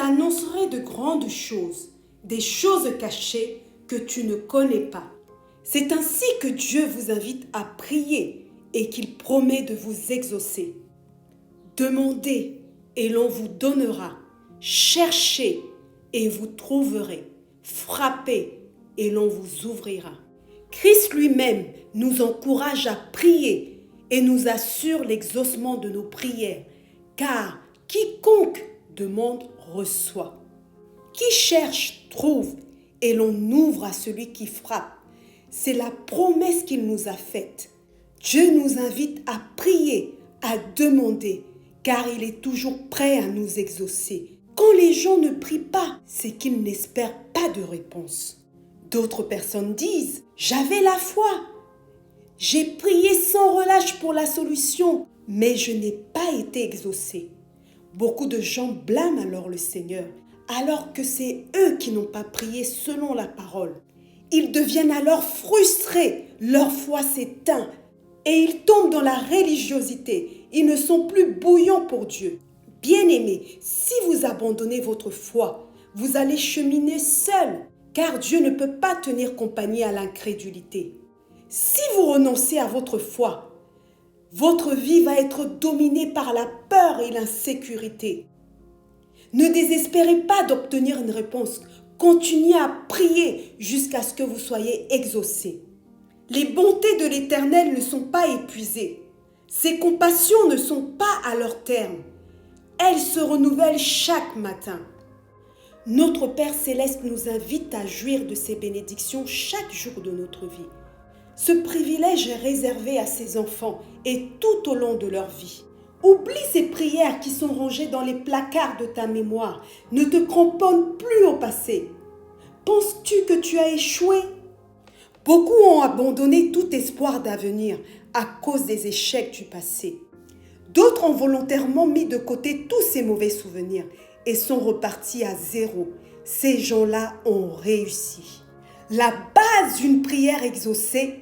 t'annoncerai de grandes choses, des choses cachées que tu ne connais pas. C'est ainsi que Dieu vous invite à prier et qu'il promet de vous exaucer. Demandez et l'on vous donnera. Cherchez et vous trouverez. Frappez et l'on vous ouvrira. Christ lui-même nous encourage à prier et nous assure l'exaucement de nos prières, car quiconque demande reçoit. Qui cherche trouve et l'on ouvre à celui qui frappe. C'est la promesse qu'il nous a faite. Dieu nous invite à prier, à demander, car il est toujours prêt à nous exaucer. Quand les gens ne prient pas, c'est qu'ils n'espèrent pas de réponse. D'autres personnes disent « J'avais la foi, j'ai prié sans relâche pour la solution, mais je n'ai pas été exaucé. » Beaucoup de gens blâment alors le Seigneur, alors que c'est eux qui n'ont pas prié selon la parole. Ils deviennent alors frustrés, leur foi s'éteint et ils tombent dans la religiosité. Ils ne sont plus bouillants pour Dieu. Bien-aimés, si vous abandonnez votre foi, vous allez cheminer seul, car Dieu ne peut pas tenir compagnie à l'incrédulité. Si vous renoncez à votre foi, votre vie va être dominée par la peur et l'insécurité. Ne désespérez pas d'obtenir une réponse. Continuez à prier jusqu'à ce que vous soyez exaucés. Les bontés de l'Éternel ne sont pas épuisées. Ses compassions ne sont pas à leur terme. Elles se renouvellent chaque matin. Notre Père Céleste nous invite à jouir de ses bénédictions chaque jour de notre vie. Ce privilège est réservé à ses enfants et tout au long de leur vie. Oublie ces prières qui sont rangées dans les placards de ta mémoire. Ne te cramponne plus au passé. Penses-tu que tu as échoué? Beaucoup ont abandonné tout espoir d'avenir à cause des échecs du passé. D'autres ont volontairement mis de côté tous ces mauvais souvenirs et sont repartis à zéro. Ces gens-là ont réussi. La base d'une prière exaucée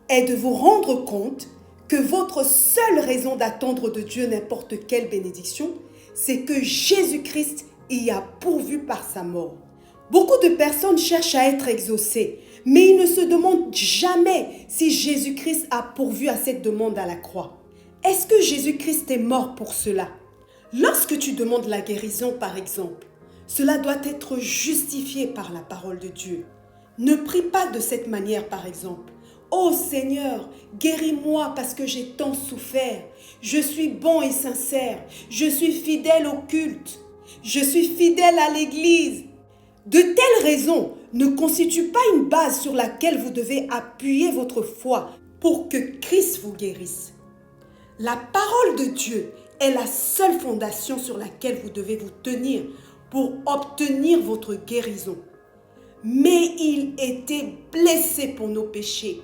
est de vous rendre compte que votre seule raison d'attendre de Dieu n'importe quelle bénédiction, c'est que Jésus-Christ y a pourvu par sa mort. Beaucoup de personnes cherchent à être exaucées, mais ils ne se demandent jamais si Jésus-Christ a pourvu à cette demande à la croix. Est-ce que Jésus-Christ est mort pour cela? Lorsque tu demandes la guérison, par exemple, cela doit être justifié par la parole de Dieu. Ne prie pas de cette manière, par exemple. « Oh Seigneur, guéris-moi parce que j'ai tant souffert. Je suis bon et sincère. Je suis fidèle au culte. Je suis fidèle à l'église. » De telles raisons ne constituent pas une base sur laquelle vous devez appuyer votre foi pour que Christ vous guérisse. La parole de Dieu est la seule fondation sur laquelle vous devez vous tenir pour obtenir votre guérison. Mais il était blessé pour nos péchés,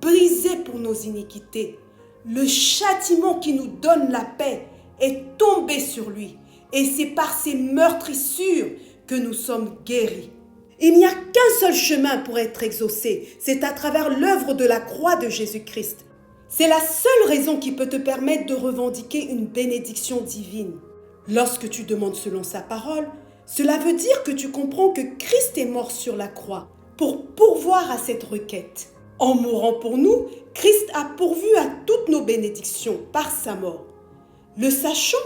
brisé pour nos iniquités. Le châtiment qui nous donne la paix est tombé sur lui et c'est par ses meurtrissures que nous sommes guéris. Il n'y a qu'un seul chemin pour être exaucé, c'est à travers l'œuvre de la croix de Jésus-Christ. C'est la seule raison qui peut te permettre de revendiquer une bénédiction divine. Lorsque tu demandes selon sa parole, cela veut dire que tu comprends que Christ est mort sur la croix pour pourvoir à cette requête. En mourant pour nous, Christ a pourvu à toutes nos bénédictions par sa mort. Le sachant,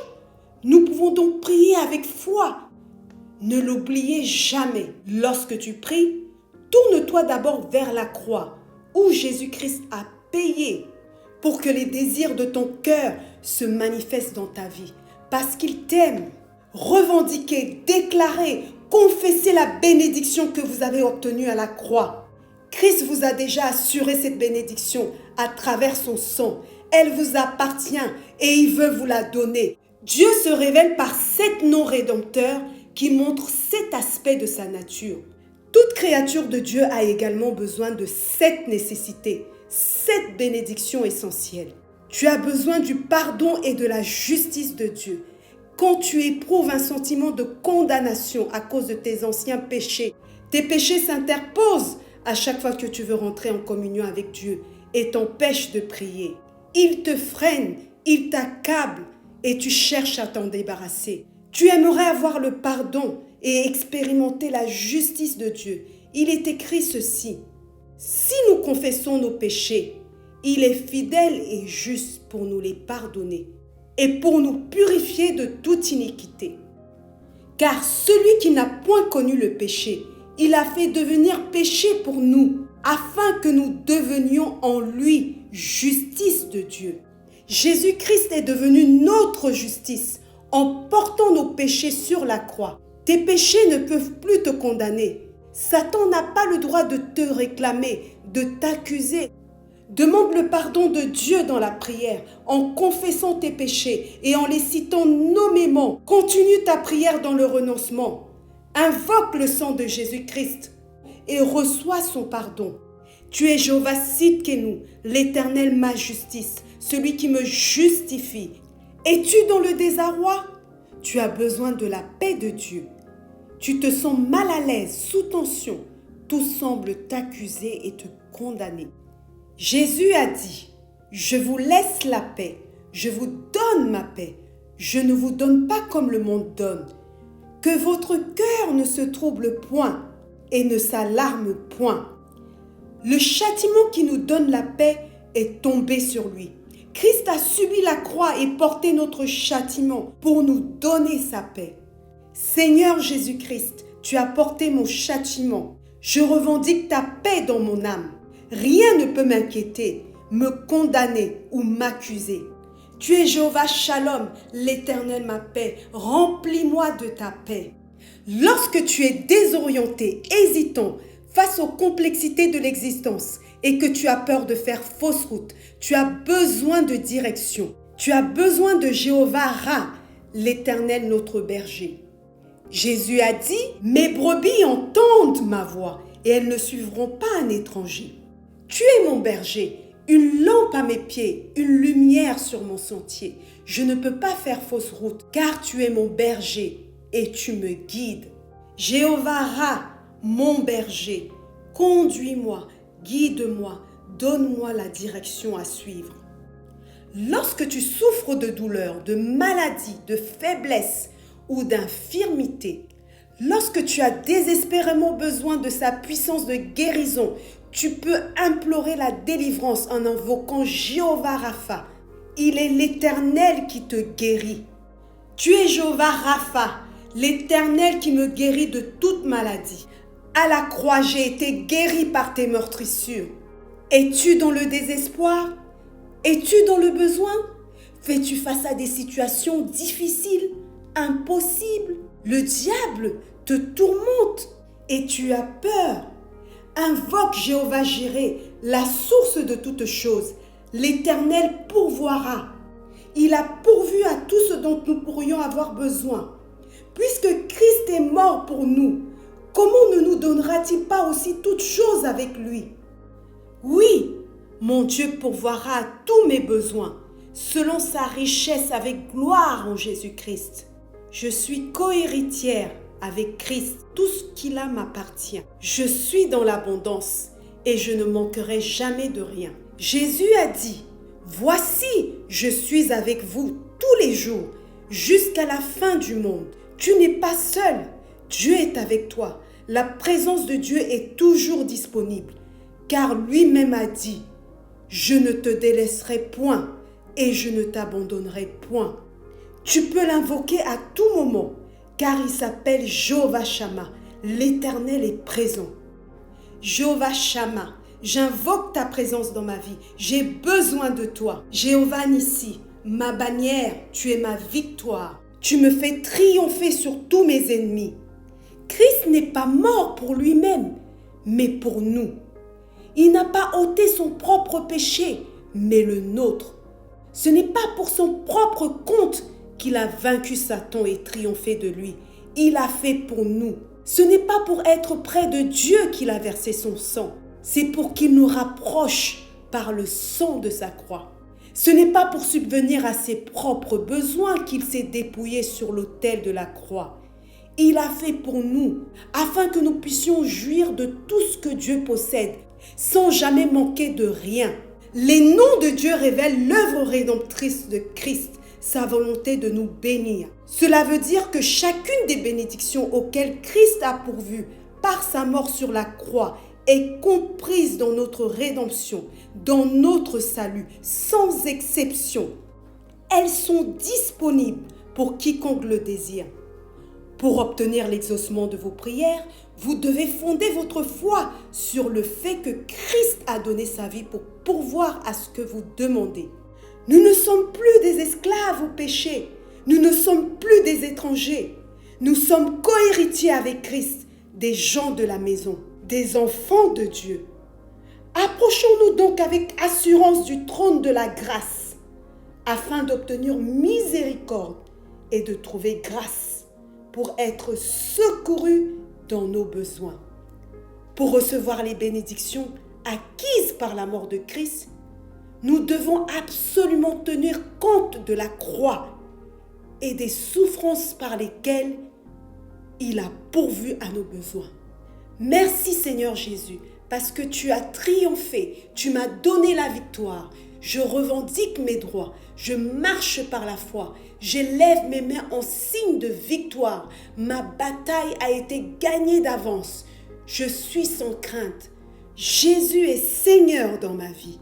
nous pouvons donc prier avec foi. Ne l'oubliez jamais. Lorsque tu pries, tourne-toi d'abord vers la croix où Jésus-Christ a payé pour que les désirs de ton cœur se manifestent dans ta vie. Parce qu'il t'aime. Revendiquez, déclarez, confessez la bénédiction que vous avez obtenue à la croix. Christ vous a déjà assuré cette bénédiction à travers son sang. Elle vous appartient et il veut vous la donner. Dieu se révèle par 7 noms rédempteurs qui montrent cet aspect de sa nature. Toute créature de Dieu a également besoin de 7 nécessités, 7 bénédictions essentielles. Tu as besoin du pardon et de la justice de Dieu. Quand tu éprouves un sentiment de condamnation à cause de tes anciens péchés, tes péchés s'interposent à chaque fois que tu veux rentrer en communion avec Dieu et t'empêchent de prier. Ils te freinent, ils t'accablent et tu cherches à t'en débarrasser. Tu aimerais avoir le pardon et expérimenter la justice de Dieu. Il est écrit ceci: si nous confessons nos péchés, il est fidèle et juste pour nous les pardonner et pour nous purifier de toute iniquité. Car celui qui n'a point connu le péché, il a fait devenir péché pour nous, afin que nous devenions en lui justice de Dieu. Jésus-Christ est devenu notre justice en portant nos péchés sur la croix. Tes péchés ne peuvent plus te condamner. Satan n'a pas le droit de te réclamer, de t'accuser. Demande le pardon de Dieu dans la prière, en confessant tes péchés et en les citant nommément. Continue ta prière dans le renoncement. Invoque le sang de Jésus-Christ et reçois son pardon. Tu es Jéhovah Sidkenu, l'Éternel ma justice, celui qui me justifie. Es-tu dans le désarroi? Tu as besoin de la paix de Dieu. Tu te sens mal à l'aise, sous tension. Tout semble t'accuser et te condamner. Jésus a dit: je vous laisse la paix, je vous donne ma paix. Je ne vous donne pas comme le monde donne. Que votre cœur ne se trouble point et ne s'alarme point. Le châtiment qui nous donne la paix est tombé sur lui. Christ a subi la croix et porté notre châtiment pour nous donner sa paix. Seigneur Jésus-Christ, tu as porté mon châtiment. Je revendique ta paix dans mon âme. Rien ne peut m'inquiéter, me condamner ou m'accuser. Tu es Jéhovah Shalom, l'Éternel ma paix. Remplis-moi de ta paix. Lorsque tu es désorienté, hésitant face aux complexités de l'existence et que tu as peur de faire fausse route, tu as besoin de direction. Tu as besoin de Jéhovah Ra, l'Éternel notre berger. Jésus a dit: mes brebis entendent ma voix et elles ne suivront pas un étranger. Tu es mon berger, une lampe à mes pieds, une lumière sur mon sentier. Je ne peux pas faire fausse route, car tu es mon berger et tu me guides. Jéhovah Ra, mon berger, conduis-moi, guide-moi, donne-moi la direction à suivre. Lorsque tu souffres de douleur, de maladie, de faiblesse ou d'infirmité, lorsque tu as désespérément besoin de sa puissance de guérison, tu peux implorer la délivrance en invoquant Jéhovah Rapha. Il est l'Éternel qui te guérit. Tu es Jéhovah Rapha, l'Éternel qui me guérit de toute maladie. À la croix, j'ai été guéri par tes meurtrissures. Es-tu dans le désespoir? Es-tu dans le besoin? Fais-tu face à des situations difficiles, impossibles? Le diable te tourmente et tu as peur. Invoque Jéhovah Jireh, la source de toutes choses. L'Éternel pourvoira. Il a pourvu à tout ce dont nous pourrions avoir besoin. Puisque Christ est mort pour nous, comment ne nous donnera-t-il pas aussi toutes choses avec lui? Oui, mon Dieu pourvoira à tous mes besoins, selon sa richesse avec gloire en Jésus-Christ. Je suis co-héritière avec Christ, tout ce qu'il a m'appartient. Je suis dans l'abondance et je ne manquerai jamais de rien. Jésus a dit: voici, je suis avec vous tous les jours, jusqu'à la fin du monde. Tu n'es pas seul, Dieu est avec toi. La présence de Dieu est toujours disponible, car lui-même a dit: je ne te délaisserai point et je ne t'abandonnerai point. Tu peux l'invoquer à tout moment, car il s'appelle Jéhovah Shammah, l'Éternel est présent. Jéhovah Shammah, j'invoque ta présence dans ma vie, j'ai besoin de toi. Jéhovah Nissi, ma bannière, tu es ma victoire. Tu me fais triompher sur tous mes ennemis. Christ n'est pas mort pour lui-même, mais pour nous. Il n'a pas ôté son propre péché, mais le nôtre. Ce n'est pas pour son propre compte qu'il a vaincu Satan et triomphé de lui. Il a fait pour nous. Ce n'est pas pour être près de Dieu qu'il a versé son sang. C'est pour qu'il nous rapproche par le sang de sa croix. Ce n'est pas pour subvenir à ses propres besoins qu'il s'est dépouillé sur l'autel de la croix. Il a fait pour nous, afin que nous puissions jouir de tout ce que Dieu possède, sans jamais manquer de rien. Les noms de Dieu révèlent l'œuvre rédemptrice de Christ, sa volonté de nous bénir. Cela veut dire que chacune des bénédictions auxquelles Christ a pourvu par sa mort sur la croix est comprise dans notre rédemption, dans notre salut, sans exception. Elles sont disponibles pour quiconque le désire. Pour obtenir l'exaucement de vos prières, vous devez fonder votre foi sur le fait que Christ a donné sa vie pour pourvoir à ce que vous demandez. Nous ne sommes plus des esclaves au péché. Nous ne sommes plus des étrangers. Nous sommes co-héritiers avec Christ, des gens de la maison, des enfants de Dieu. Approchons-nous donc avec assurance du trône de la grâce, afin d'obtenir miséricorde et de trouver grâce pour être secourus dans nos besoins. Pour recevoir les bénédictions acquises par la mort de Christ, nous devons absolument tenir compte de la croix et des souffrances par lesquelles il a pourvu à nos besoins. Merci Seigneur Jésus, parce que tu as triomphé, tu m'as donné la victoire. Je revendique mes droits, je marche par la foi, j'élève mes mains en signe de victoire. Ma bataille a été gagnée d'avance. Je suis sans crainte. Jésus est Seigneur dans ma vie.